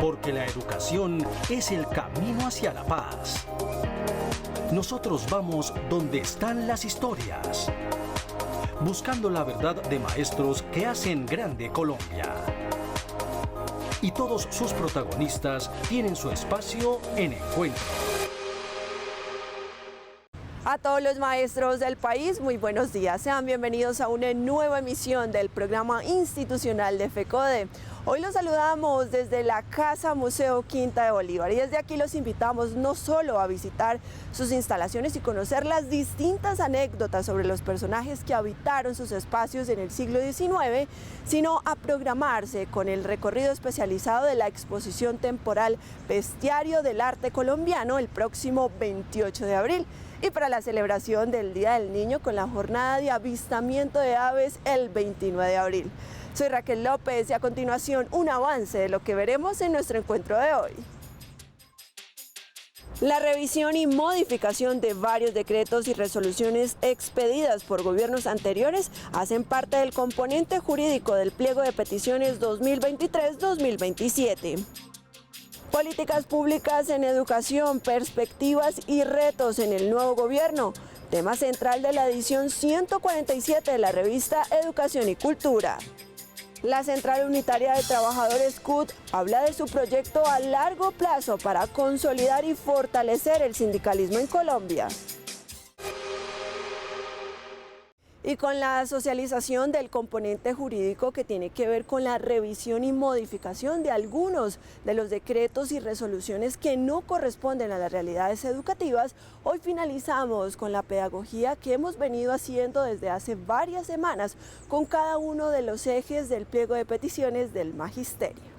Porque la educación es el camino hacia la paz. Nosotros vamos donde están las historias, buscando la verdad de maestros que hacen grande Colombia. Y todos sus protagonistas tienen su espacio en Encuentro. A todos los maestros del país, muy buenos días. Sean bienvenidos a una nueva emisión del programa institucional de FECODE. Hoy los saludamos desde la Casa Museo Quinta de Bolívar y desde aquí los invitamos no solo a visitar sus instalaciones y conocer las distintas anécdotas sobre los personajes que habitaron sus espacios en el siglo XIX, sino a programarse con el recorrido especializado de la exposición temporal Bestiario del Arte Colombiano el próximo 28 de abril. Y para la celebración del Día del Niño con la jornada de avistamiento de aves el 29 de abril. Soy Raquel López y a continuación un avance de lo que veremos en nuestro encuentro de hoy. La revisión y modificación de varios decretos y resoluciones expedidas por gobiernos anteriores hacen parte del componente jurídico del pliego de peticiones 2023-2027. Políticas públicas en educación, perspectivas y retos en el nuevo gobierno. Tema central de la edición 147 de la revista Educación y Cultura. La Central Unitaria de Trabajadores CUT habla de su proyecto a largo plazo para consolidar y fortalecer el sindicalismo en Colombia. Y con la socialización del componente jurídico que tiene que ver con la revisión y modificación de algunos de los decretos y resoluciones que no corresponden a las realidades educativas, hoy finalizamos con la pedagogía que hemos venido haciendo desde hace varias semanas con cada uno de los ejes del pliego de peticiones del Magisterio.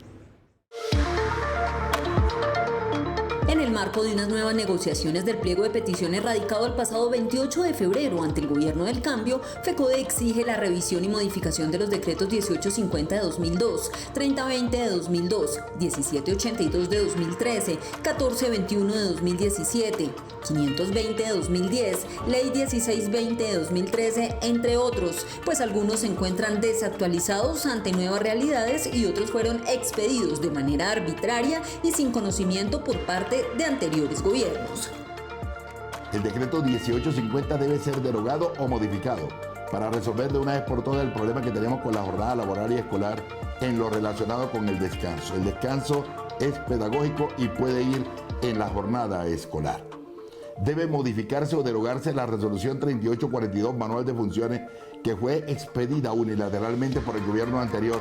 En el marco de unas nuevas negociaciones del pliego de peticiones radicado el pasado 28 de febrero ante el Gobierno del Cambio, FECODE exige la revisión y modificación de los decretos 1850 de 2002, 3020 de 2002, 1782 de 2013, 1421 de 2017, 520 de 2010, Ley 1620 de 2013, entre otros, pues algunos se encuentran desactualizados ante nuevas realidades y otros fueron expedidos de manera arbitraria y sin conocimiento por parte de anteriores gobiernos. El decreto 1850 debe ser derogado o modificado para resolver de una vez por todas el problema que tenemos con la jornada laboral y escolar en lo relacionado con el descanso. El descanso es pedagógico y puede ir en la jornada escolar. Debe modificarse o derogarse la resolución 3842 manual de funciones que fue expedida unilateralmente por el gobierno anterior,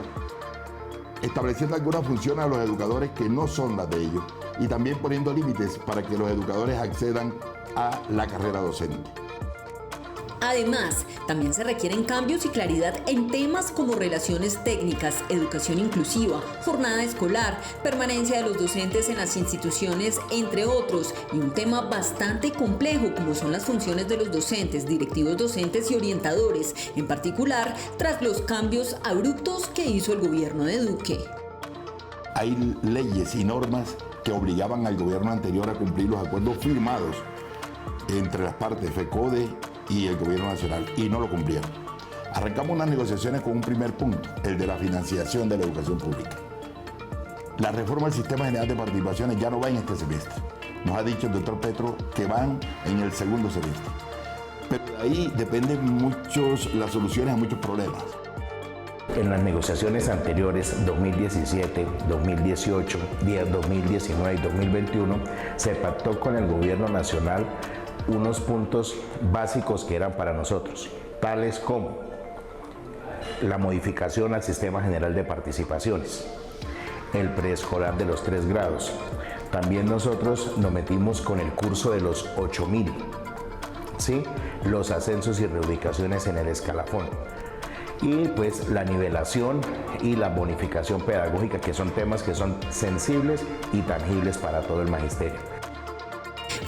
estableciendo algunas funciones a los educadores que no son las de ellos y también poniendo límites para que los educadores accedan a la carrera docente. Además, también se requieren cambios y claridad en temas como relaciones técnicas, educación inclusiva, jornada escolar, permanencia de los docentes en las instituciones, entre otros, y un tema bastante complejo como son las funciones de los docentes, directivos docentes y orientadores, en particular tras los cambios abruptos que hizo el gobierno de Duque. Hay leyes y normas que obligaban al gobierno anterior a cumplir los acuerdos firmados entre las partes FECODE y el gobierno nacional y no lo cumplieron. Arrancamos unas negociaciones con un primer punto, el de la financiación de la educación pública. La reforma del sistema general de participaciones ya no va en este semestre. Nos ha dicho el doctor Petro que van en el segundo semestre. Pero de ahí dependen las soluciones a muchos problemas. En las negociaciones anteriores, 2017, 2018, 2019 y 2021, se pactó con el gobierno nacional unos puntos básicos que eran para nosotros, tales como la modificación al Sistema General de Participaciones, el preescolar de los 3 grados. También nosotros nos metimos con el curso de los 8.000, ¿sí? Los ascensos y reubicaciones en el escalafón. Y pues la nivelación y la bonificación pedagógica, que son temas que son sensibles y tangibles para todo el magisterio.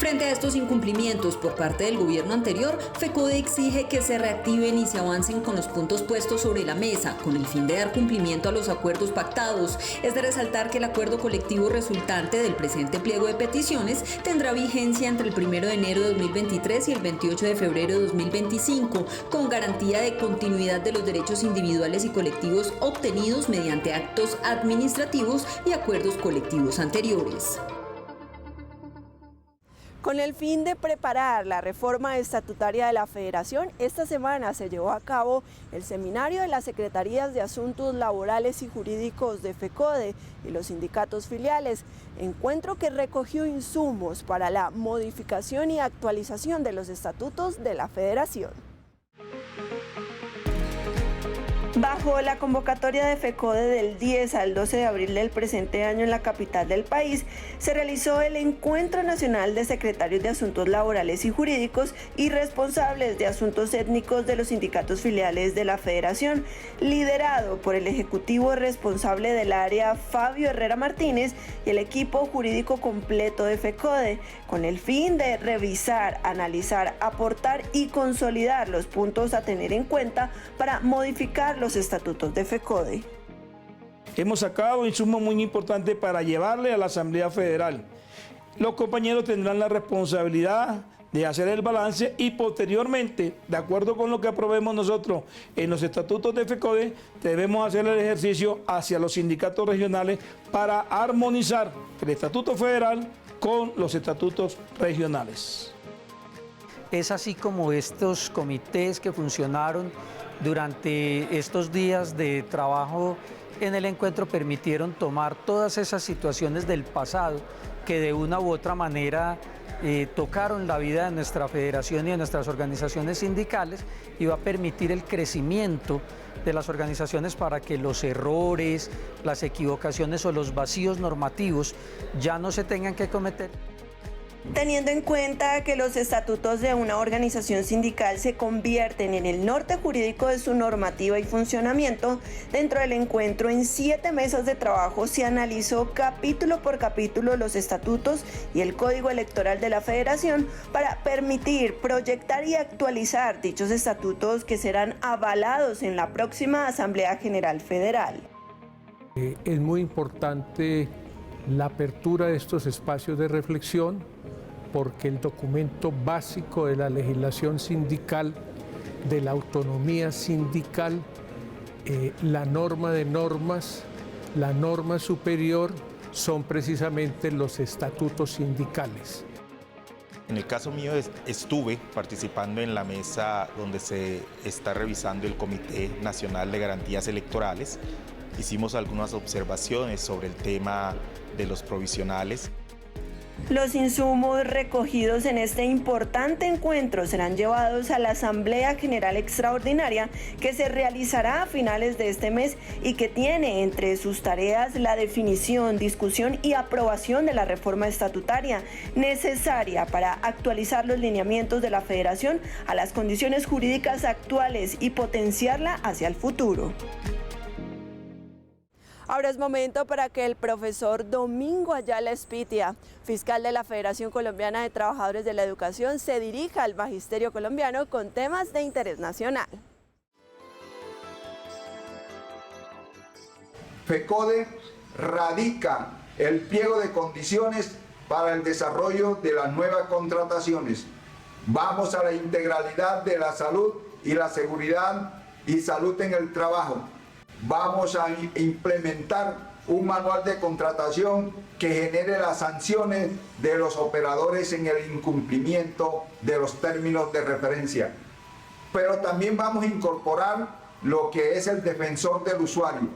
Frente a estos incumplimientos por parte del gobierno anterior, FECODE exige que se reactiven y se avancen con los puntos puestos sobre la mesa, con el fin de dar cumplimiento a los acuerdos pactados. Es de resaltar que el acuerdo colectivo resultante del presente pliego de peticiones tendrá vigencia entre el 1 de enero de 2023 y el 28 de febrero de 2025, con garantía de continuidad de los derechos individuales y colectivos obtenidos mediante actos administrativos y acuerdos colectivos anteriores. Con el fin de preparar la reforma estatutaria de la Federación, esta semana se llevó a cabo el seminario de las Secretarías de Asuntos Laborales y Jurídicos de FECODE y los sindicatos filiales, encuentro que recogió insumos para la modificación y actualización de los estatutos de la Federación. Bajo la convocatoria de FECODE del 10 al 12 de abril del presente año en la capital del país, se realizó el Encuentro Nacional de Secretarios de Asuntos Laborales y Jurídicos y responsables de asuntos étnicos de los sindicatos filiales de la Federación, liderado por el ejecutivo responsable del área Fabio Herrera Martínez y el equipo jurídico completo de FECODE, con el fin de revisar, analizar, aportar y consolidar los puntos a tener en cuenta para modificar los estatutos de FECODE. Hemos sacado insumos muy importantes para llevarle a la Asamblea Federal. Los compañeros tendrán la responsabilidad de hacer el balance y posteriormente, de acuerdo con lo que aprobemos nosotros en los estatutos de FECODE, debemos hacer el ejercicio hacia los sindicatos regionales para armonizar el estatuto federal con los estatutos regionales. Es así como estos comités que funcionaron durante estos días de trabajo en el encuentro permitieron tomar todas esas situaciones del pasado que de una u otra manera tocaron la vida de nuestra federación y de nuestras organizaciones sindicales y va a permitir el crecimiento de las organizaciones para que los errores, las equivocaciones o los vacíos normativos ya no se tengan que cometer. Teniendo en cuenta que los estatutos de una organización sindical se convierten en el norte jurídico de su normativa y funcionamiento, dentro del encuentro en 7 mesas de trabajo se analizó capítulo por capítulo los estatutos y el código electoral de la Federación para permitir, proyectar y actualizar dichos estatutos que serán avalados en la próxima Asamblea General Federal. Es muy importante la apertura de estos espacios de reflexión, porque el documento básico de la legislación sindical, de la autonomía sindical, la norma de normas, la norma superior, son precisamente los estatutos sindicales. En el caso mío estuve participando en la mesa donde se está revisando el Comité Nacional de Garantías Electorales. Hicimos algunas observaciones sobre el tema de los provisionales. Los insumos recogidos en este importante encuentro serán llevados a la Asamblea General Extraordinaria que se realizará a finales de este mes y que tiene entre sus tareas la definición, discusión y aprobación de la reforma estatutaria necesaria para actualizar los lineamientos de la Federación a las condiciones jurídicas actuales y potenciarla hacia el futuro. Ahora es momento para que el profesor Domingo Ayala Espitia, fiscal de la Federación Colombiana de Trabajadores de la Educación, se dirija al magisterio colombiano con temas de interés nacional. FECODE radica el pliego de condiciones para el desarrollo de las nuevas contrataciones. Vamos a la integralidad de la salud y la seguridad y salud en el trabajo. Vamos a implementar un manual de contratación que genere las sanciones de los operadores en el incumplimiento de los términos de referencia. Pero también vamos a incorporar lo que es el defensor del usuario,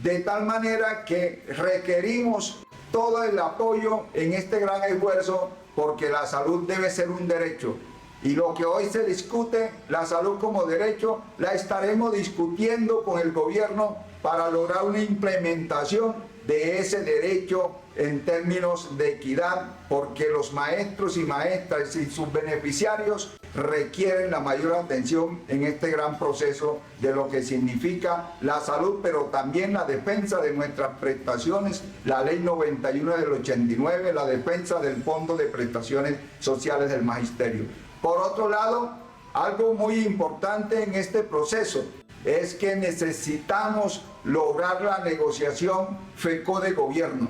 de tal manera que requerimos todo el apoyo en este gran esfuerzo porque la salud debe ser un derecho. Y lo que hoy se discute, la salud como derecho, la estaremos discutiendo con el gobierno para lograr una implementación de ese derecho en términos de equidad, porque los maestros y maestras y sus beneficiarios requieren la mayor atención en este gran proceso de lo que significa la salud, pero también la defensa de nuestras prestaciones, la Ley 91 del 89, la defensa del Fondo de Prestaciones Sociales del Magisterio. Por otro lado, algo muy importante en este proceso es que necesitamos lograr la negociación FECODE-Gobierno,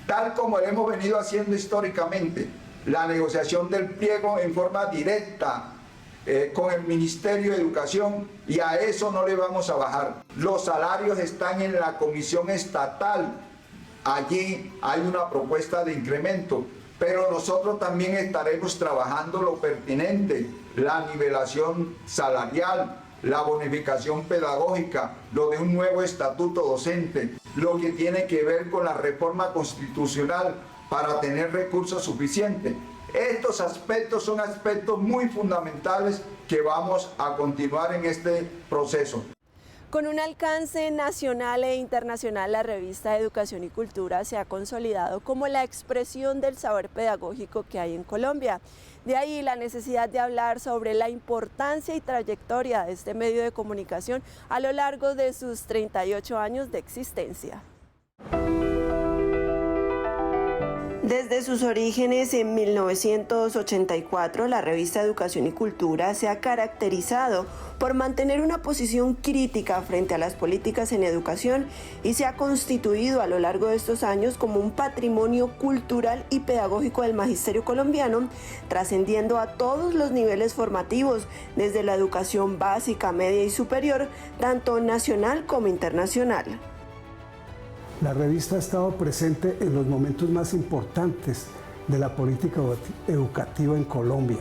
tal como lo hemos venido haciendo históricamente, la negociación del pliego en forma directa con el Ministerio de Educación, y a eso no le vamos a bajar. Los salarios están en la Comisión Estatal, allí hay una propuesta de incremento, pero nosotros también estaremos trabajando lo pertinente, la nivelación salarial, la bonificación pedagógica, lo de un nuevo estatuto docente, lo que tiene que ver con la reforma constitucional para tener recursos suficientes. Estos aspectos son aspectos muy fundamentales que vamos a continuar en este proceso. Con un alcance nacional e internacional, la revista Educación y Cultura se ha consolidado como la expresión del saber pedagógico que hay en Colombia. De ahí la necesidad de hablar sobre la importancia y trayectoria de este medio de comunicación a lo largo de sus 38 años de existencia. Desde sus orígenes en 1984, la revista Educación y Cultura se ha caracterizado por mantener una posición crítica frente a las políticas en educación y se ha constituido a lo largo de estos años como un patrimonio cultural y pedagógico del magisterio colombiano, trascendiendo a todos los niveles formativos, desde la educación básica, media y superior, tanto nacional como internacional. La revista ha estado presente en los momentos más importantes de la política educativa en Colombia,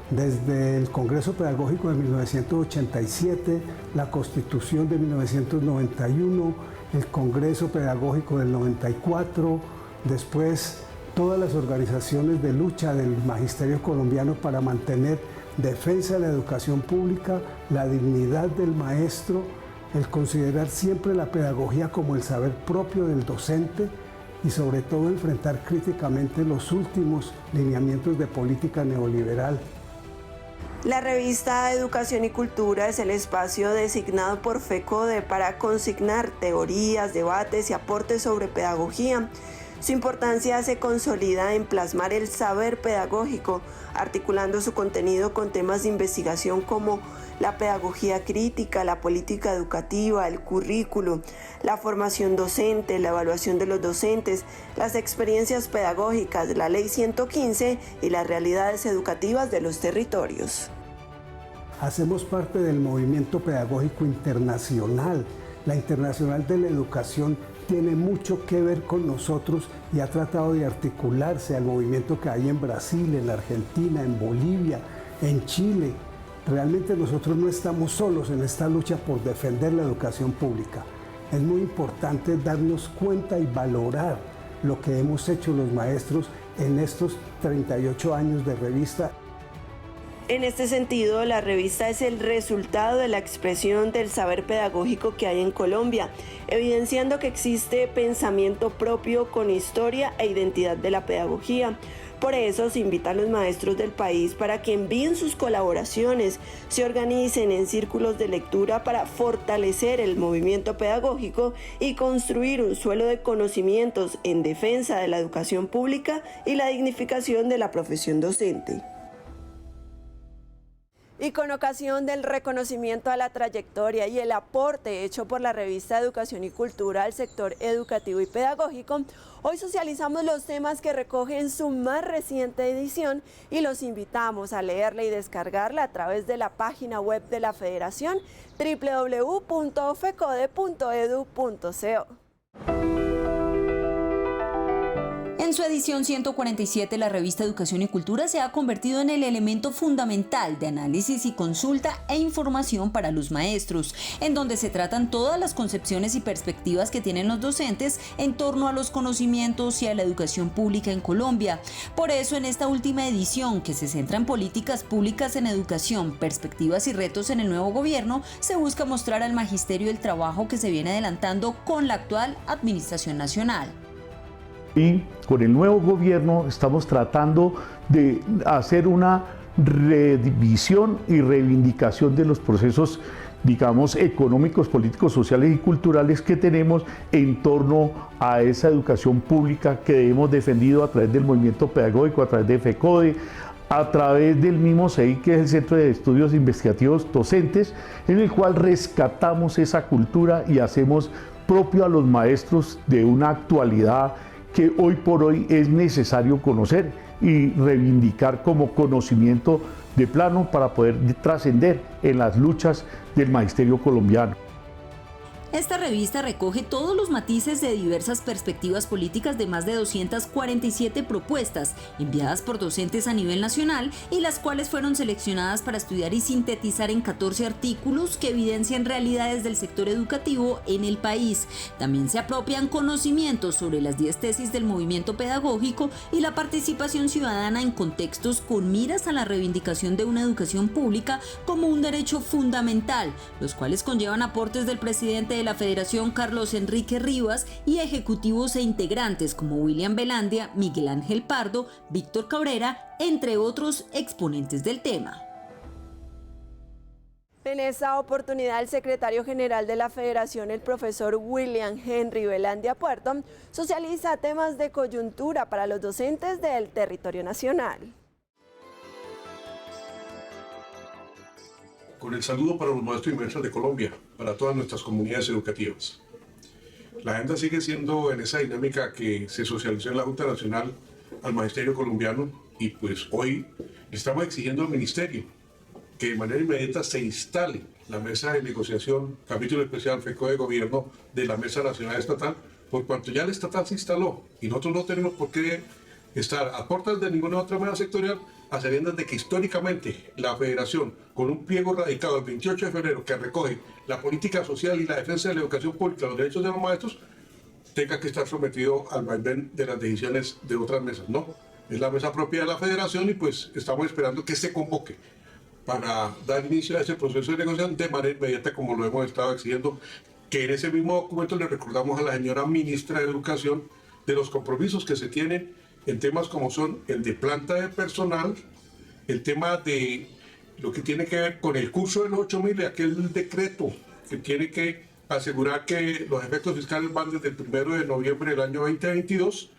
desde el Congreso Pedagógico de 1987, la Constitución de 1991, el Congreso Pedagógico del 94, después todas las organizaciones de lucha del magisterio colombiano para mantener defensa de la educación pública, la dignidad del maestro, el considerar siempre la pedagogía como el saber propio del docente y sobre todo enfrentar críticamente los últimos lineamientos de política neoliberal. La revista Educación y Cultura es el espacio designado por FECODE para consignar teorías, debates y aportes sobre pedagogía. Su importancia se consolida en plasmar el saber pedagógico, articulando su contenido con temas de investigación como la pedagogía crítica, la política educativa, el currículo, la formación docente, la evaluación de los docentes, las experiencias pedagógicas, la Ley 115 y las realidades educativas de los territorios. Hacemos parte del movimiento pedagógico internacional. La Internacional de la Educación tiene mucho que ver con nosotros y ha tratado de articularse al movimiento que hay en Brasil, en Argentina, en Bolivia, en Chile. Realmente nosotros no estamos solos en esta lucha por defender la educación pública. Es muy importante darnos cuenta y valorar lo que hemos hecho los maestros en estos 38 años de revista. En este sentido, la revista es el resultado de la expresión del saber pedagógico que hay en Colombia, evidenciando que existe pensamiento propio con historia e identidad de la pedagogía. Por eso se invita a los maestros del país para que envíen sus colaboraciones, se organicen en círculos de lectura para fortalecer el movimiento pedagógico y construir un suelo de conocimientos en defensa de la educación pública y la dignificación de la profesión docente. Y con ocasión del reconocimiento a la trayectoria y el aporte hecho por la revista Educación y Cultura al sector educativo y pedagógico, hoy socializamos los temas que recoge en su más reciente edición y los invitamos a leerla y descargarla a través de la página web de la Federación www.fecode.edu.co. En su edición 147, la revista Educación y Cultura se ha convertido en el elemento fundamental de análisis y consulta e información para los maestros, en donde se tratan todas las concepciones y perspectivas que tienen los docentes en torno a los conocimientos y a la educación pública en Colombia. Por eso, en esta última edición, que se centra en políticas públicas en educación, perspectivas y retos en el nuevo gobierno, se busca mostrar al magisterio el trabajo que se viene adelantando con la actual Administración Nacional. Y con el nuevo gobierno estamos tratando de hacer una revisión y reivindicación de los procesos, digamos, económicos, políticos, sociales y culturales que tenemos en torno a esa educación pública que hemos defendido a través del movimiento pedagógico, a través de FECODE, a través del mismo CEI, que es el Centro de Estudios Investigativos Docentes, en el cual rescatamos esa cultura y hacemos propio a los maestros de una actualidad que hoy por hoy es necesario conocer y reivindicar como conocimiento de plano para poder trascender en las luchas del magisterio colombiano. Esta revista recoge todos los matices de diversas perspectivas políticas de más de 247 propuestas enviadas por docentes a nivel nacional y las cuales fueron seleccionadas para estudiar y sintetizar en 14 artículos que evidencian realidades del sector educativo en el país. También se apropian conocimientos sobre las 10 tesis del movimiento pedagógico y la participación ciudadana en contextos con miras a la reivindicación de una educación pública como un derecho fundamental, los cuales conllevan aportes del presidente de la Federación Carlos Enrique Rivas y ejecutivos e integrantes como William Velandia, Miguel Ángel Pardo, Víctor Cabrera, entre otros exponentes del tema. En esta oportunidad, el secretario general de la Federación, el profesor William Henry Velandia Puerto, socializa temas de coyuntura para los docentes del territorio nacional. Con el saludo para los maestros y maestras de Colombia, para todas nuestras comunidades educativas. La agenda sigue siendo en esa dinámica que se socializó en la Junta Nacional al Magisterio Colombiano y pues hoy estamos exigiendo al Ministerio que de manera inmediata se instale la mesa de negociación, capítulo especial FECO de Gobierno de la Mesa Nacional Estatal, por cuanto ya el estatal se instaló y nosotros no tenemos por qué estar a puertas de ninguna otra mesa sectorial a sabiendas de que históricamente la Federación, con un pliego radicado el 28 de febrero que recoge la política social y la defensa de la educación pública, los derechos de los maestros, tenga que estar sometido al vaivén de las decisiones de otras mesas. No, es la mesa propia de la Federación y pues estamos esperando que se convoque para dar inicio a ese proceso de negociación de manera inmediata, como lo hemos estado exigiendo, que en ese mismo documento le recordamos a la señora ministra de Educación de los compromisos que se tienen en temas como son el de planta de personal, el tema de lo que tiene que ver con el curso de los 8.000 y aquel decreto que tiene que asegurar que los efectos fiscales van desde el 1 de noviembre del año 2022,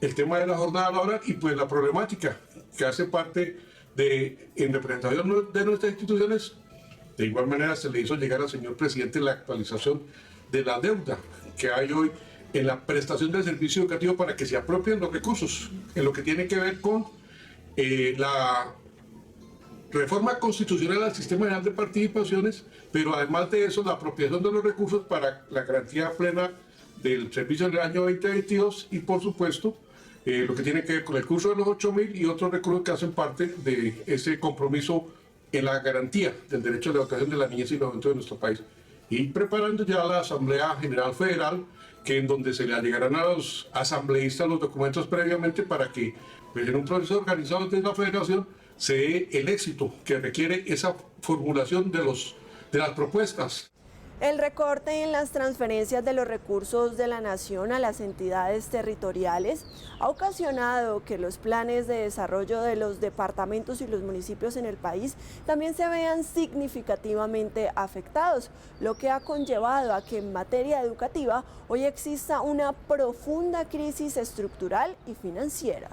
el tema de la jornada laboral y pues la problemática que hace parte de, en representación de nuestras instituciones. De igual manera se le hizo llegar al señor presidente la actualización de la deuda que hay hoy en la prestación del servicio educativo para que se apropien los recursos en lo que tiene que ver con la reforma constitucional al sistema general de participaciones, pero además de eso la apropiación de los recursos para la garantía plena del servicio del año 2022 y por supuesto lo que tiene que ver con el curso de los 8.000 y otros recursos que hacen parte de ese compromiso en la garantía del derecho a la educación de la niñez y la juventud de nuestro país. Y preparando ya la Asamblea General Federal, que en donde se le llegarán a los asambleístas los documentos previamente para que pues, en un proceso organizado desde la Federación se dé el éxito que requiere esa formulación de las propuestas. El recorte en las transferencias de los recursos de la nación a las entidades territoriales ha ocasionado que los planes de desarrollo de los departamentos y los municipios en el país también se vean significativamente afectados, lo que ha conllevado a que en materia educativa hoy exista una profunda crisis estructural y financiera.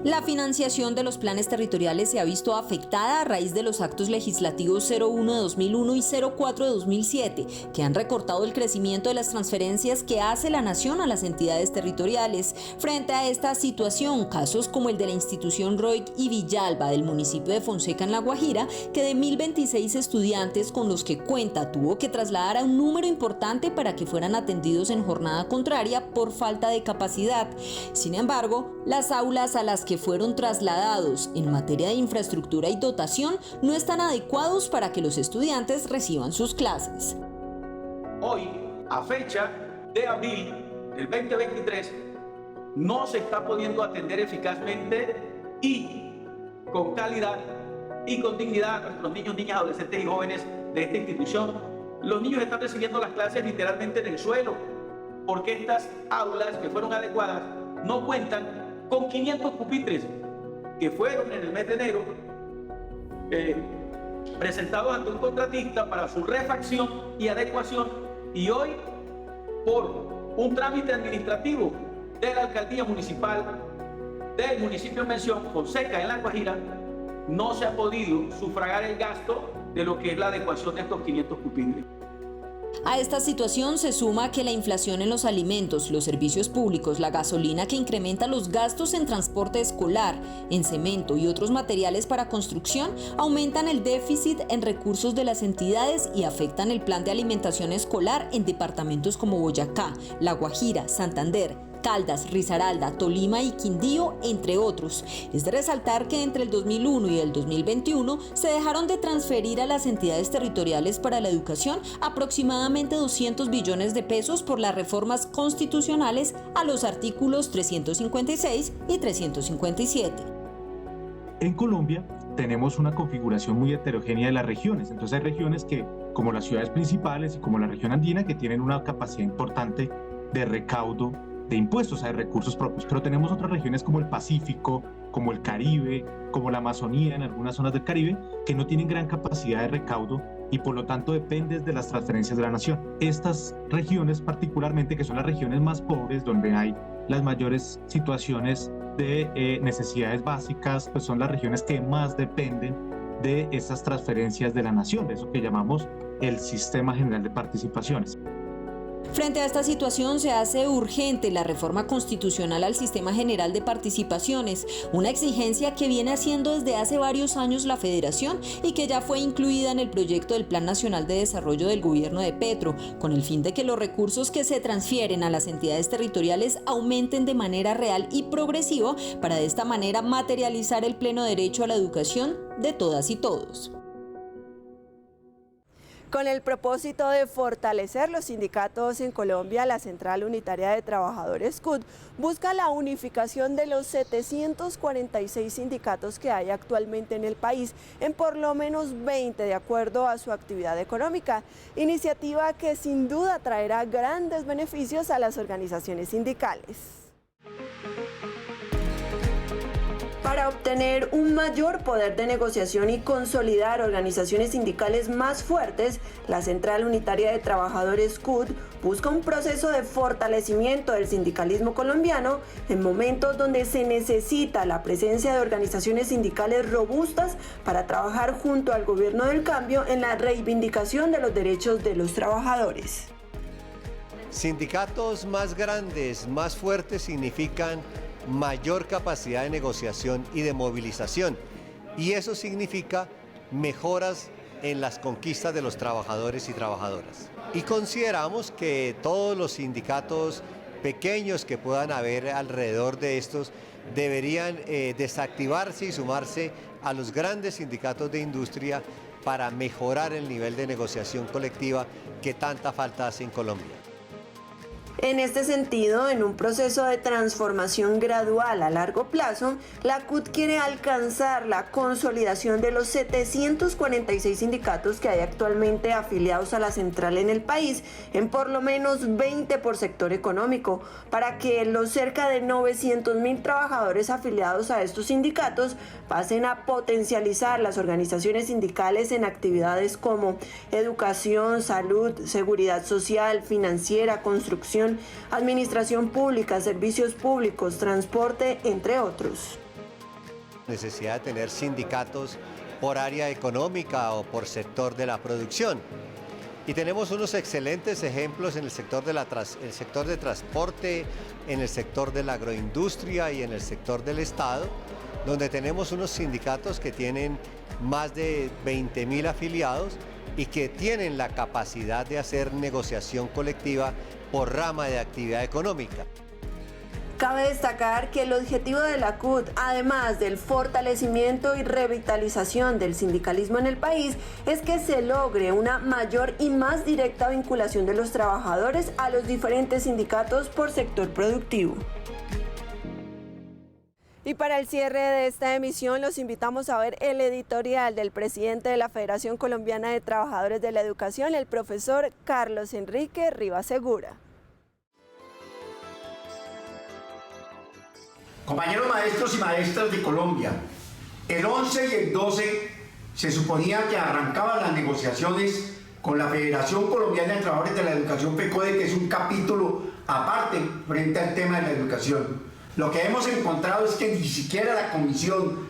La financiación de los planes territoriales se ha visto afectada a raíz de los actos legislativos 01 de 2001 y 04 de 2007, que han recortado el crecimiento de las transferencias que hace la nación a las entidades territoriales. Frente a esta situación, casos como el de la institución Roig y Villalba del municipio de Fonseca en La Guajira, que de 1.026 estudiantes con los que cuenta tuvo que trasladar a un número importante para que fueran atendidos en jornada contraria por falta de capacidad. Sin embargo, las aulas a las que fueron trasladados en materia de infraestructura y dotación no están adecuados para que los estudiantes reciban sus clases. Hoy, a fecha de abril del 2023, no se está pudiendo atender eficazmente y con calidad y con dignidad a nuestros niños, niñas, adolescentes y jóvenes de esta institución. Los niños están recibiendo las clases literalmente en el suelo, porque estas aulas que fueron adecuadas no cuentan con 500 pupitres que fueron en el mes de enero presentados ante un contratista para su refacción y adecuación, y hoy, por un trámite administrativo de la alcaldía municipal del municipio en mención, Fonseca, en La Guajira, no se ha podido sufragar el gasto de lo que es la adecuación de estos 500 pupitres. A esta situación se suma que la inflación en los alimentos, los servicios públicos, la gasolina que incrementa los gastos en transporte escolar, en cemento y otros materiales para construcción, aumentan el déficit en recursos de las entidades y afectan el plan de alimentación escolar en departamentos como Boyacá, La Guajira, Santander, Caldas, Risaralda, Tolima y Quindío, entre otros. Es de resaltar que entre el 2001 y el 2021 se dejaron de transferir a las entidades territoriales para la educación aproximadamente 200 billones de pesos por las reformas constitucionales a los artículos 356 y 357. En Colombia tenemos una configuración muy heterogénea de las regiones. Entonces hay regiones que, como las ciudades principales y como la región andina, que tienen una capacidad importante de recaudo de impuestos, de recursos propios, pero tenemos otras regiones como el Pacífico, como el Caribe, como la Amazonía en algunas zonas del Caribe, que no tienen gran capacidad de recaudo y por lo tanto dependen de las transferencias de la nación. Estas regiones particularmente, que son las regiones más pobres, donde hay las mayores situaciones de necesidades básicas, pues son las regiones que más dependen de esas transferencias de la nación, de eso que llamamos el Sistema General de Participaciones. Frente a esta situación se hace urgente la reforma constitucional al Sistema General de Participaciones, una exigencia que viene haciendo desde hace varios años la Federación y que ya fue incluida en el proyecto del Plan Nacional de Desarrollo del Gobierno de Petro, con el fin de que los recursos que se transfieren a las entidades territoriales aumenten de manera real y progresiva para de esta manera materializar el pleno derecho a la educación de todas y todos. Con el propósito de fortalecer los sindicatos en Colombia, la Central Unitaria de Trabajadores CUT busca la unificación de los 746 sindicatos que hay actualmente en el país en por lo menos 20 de acuerdo a su actividad económica, iniciativa que sin duda traerá grandes beneficios a las organizaciones sindicales. Para obtener un mayor poder de negociación y consolidar organizaciones sindicales más fuertes, la Central Unitaria de Trabajadores CUT busca un proceso de fortalecimiento del sindicalismo colombiano en momentos donde se necesita la presencia de organizaciones sindicales robustas para trabajar junto al gobierno del cambio en la reivindicación de los derechos de los trabajadores. Sindicatos más grandes, más fuertes significan mayor capacidad de negociación y de movilización, y eso significa mejoras en las conquistas de los trabajadores y trabajadoras. Y consideramos que todos los sindicatos pequeños que puedan haber alrededor de estos deberían desactivarse y sumarse a los grandes sindicatos de industria para mejorar el nivel de negociación colectiva que tanta falta hace en Colombia. En este sentido, en un proceso de transformación gradual a largo plazo, la CUT quiere alcanzar la consolidación de los 746 sindicatos que hay actualmente afiliados a la central en el país, en por lo menos 20 por sector económico, para que los cerca de 900.000 trabajadores afiliados a estos sindicatos pasen a potencializar las organizaciones sindicales en actividades como educación, salud, seguridad social, financiera, construcción, administración pública, servicios públicos, transporte, entre otros. Necesidad de tener sindicatos por área económica o por sector de la producción. Y tenemos unos excelentes ejemplos en el sector de transporte, en el sector de la agroindustria y en el sector del Estado, donde tenemos unos sindicatos que tienen más de 20.000 afiliados y que tienen la capacidad de hacer negociación colectiva por rama de actividad económica. Cabe destacar que el objetivo de la CUT, además del fortalecimiento y revitalización del sindicalismo en el país, es que se logre una mayor y más directa vinculación de los trabajadores a los diferentes sindicatos por sector productivo. Y para el cierre de esta emisión los invitamos a ver el editorial del presidente de la Federación Colombiana de Trabajadores de la Educación, el profesor Carlos Enrique Rivas Segura. Compañeros maestros y maestras de Colombia, el 11 y el 12 se suponía que arrancaban las negociaciones con la Federación Colombiana de Trabajadores de la Educación FECODE, que es un capítulo aparte frente al tema de la educación. Lo que hemos encontrado es que ni siquiera la comisión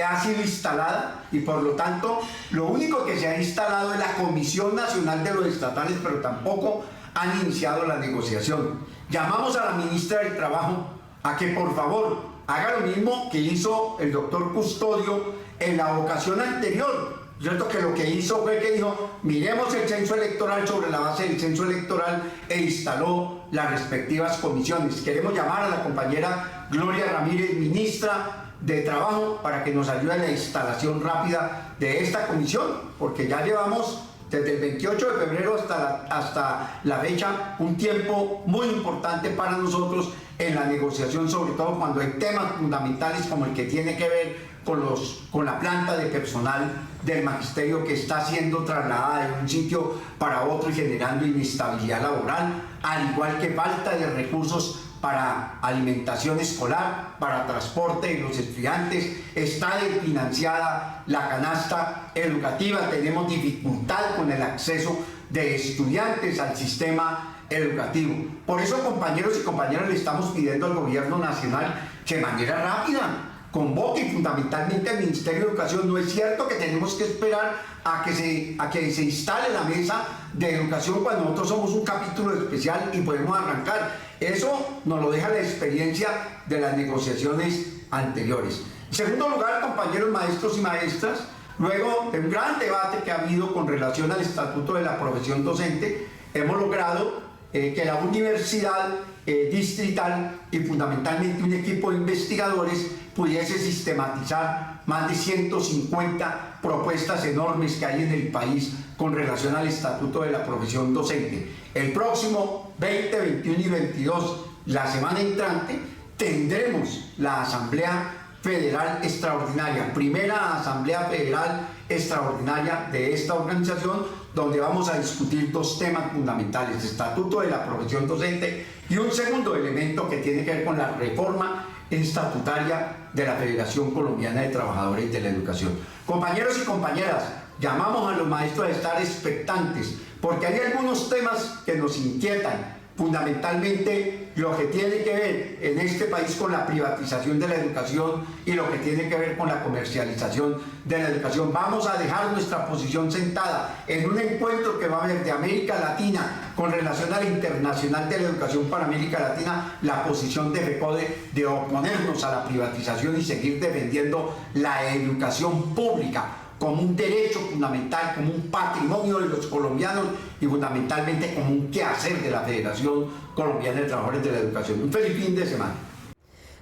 ha sido instalada y por lo tanto lo único que se ha instalado es la Comisión Nacional de los Estatales, pero tampoco han iniciado la negociación. Llamamos a la ministra del Trabajo a que por favor haga lo mismo que hizo el doctor Custodio en la ocasión anterior, ¿cierto? Que lo que hizo fue que dijo, miremos el censo electoral sobre la base del censo electoral e instaló las respectivas comisiones. Queremos llamar a la compañera Gloria Ramírez, ministra de Trabajo, para que nos ayude en la instalación rápida de esta comisión, porque ya llevamos desde el 28 de febrero hasta la fecha un tiempo muy importante para nosotros en la negociación, sobre todo cuando hay temas fundamentales como el que tiene que ver con la planta de personal del magisterio que está siendo trasladada de un sitio para otro y generando inestabilidad laboral, al igual que falta de recursos para alimentación escolar, para transporte de los estudiantes, está desfinanciada la canasta educativa, tenemos dificultad con el acceso de estudiantes al sistema educativo. Por eso, compañeros y compañeras, le estamos pidiendo al gobierno nacional que de manera rápida convoque fundamentalmente al Ministerio de Educación. No es cierto que tenemos que esperar a que se instale la mesa de educación cuando nosotros somos un capítulo especial y podemos arrancar. Eso nos lo deja la experiencia de las negociaciones anteriores. En segundo lugar, compañeros maestros y maestras, luego de un gran debate que ha habido con relación al Estatuto de la Profesión Docente, hemos logrado que la universidad distrital y fundamentalmente un equipo de investigadores pudiese sistematizar más de 150 propuestas enormes que hay en el país con relación al Estatuto de la Profesión Docente. El próximo 20, 21 y 22, la semana entrante, tendremos la Asamblea Federal Extraordinaria, primera Asamblea Federal Extraordinaria de esta organización, donde vamos a discutir dos temas fundamentales: Estatuto de la Profesión Docente y un segundo elemento que tiene que ver con la reforma estatutaria de la Federación Colombiana de Trabajadores de la Educación. Compañeros y compañeras, llamamos a los maestros a estar expectantes, porque hay algunos temas que nos inquietan, fundamentalmente lo que tiene que ver en este país con la privatización de la educación y lo que tiene que ver con la comercialización de la educación. Vamos a dejar nuestra posición sentada en un encuentro que va a haber de América Latina con relación a la Internacional de la Educación para América Latina, la posición de FECODE de oponernos a la privatización y seguir defendiendo la educación pública como un derecho fundamental, como un patrimonio de los colombianos y fundamentalmente como un quehacer de la Federación Colombiana de Trabajadores de la Educación. Un feliz fin de semana.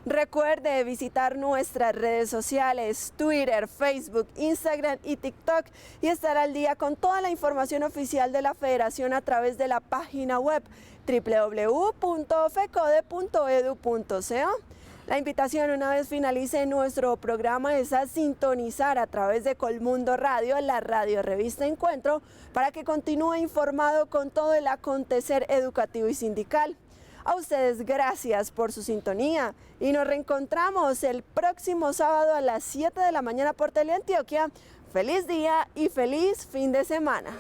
Recuerde visitar nuestras redes sociales, Twitter, Facebook, Instagram y TikTok, y estar al día con toda la información oficial de la Federación a través de la página web www.fecode.edu.co. La invitación, una vez finalice nuestro programa, es a sintonizar a través de Colmundo Radio, la radio revista Encuentro, para que continúe informado con todo el acontecer educativo y sindical. A ustedes gracias por su sintonía y nos reencontramos el próximo sábado a las 7 de la mañana por Teleantioquia. Feliz día y feliz fin de semana.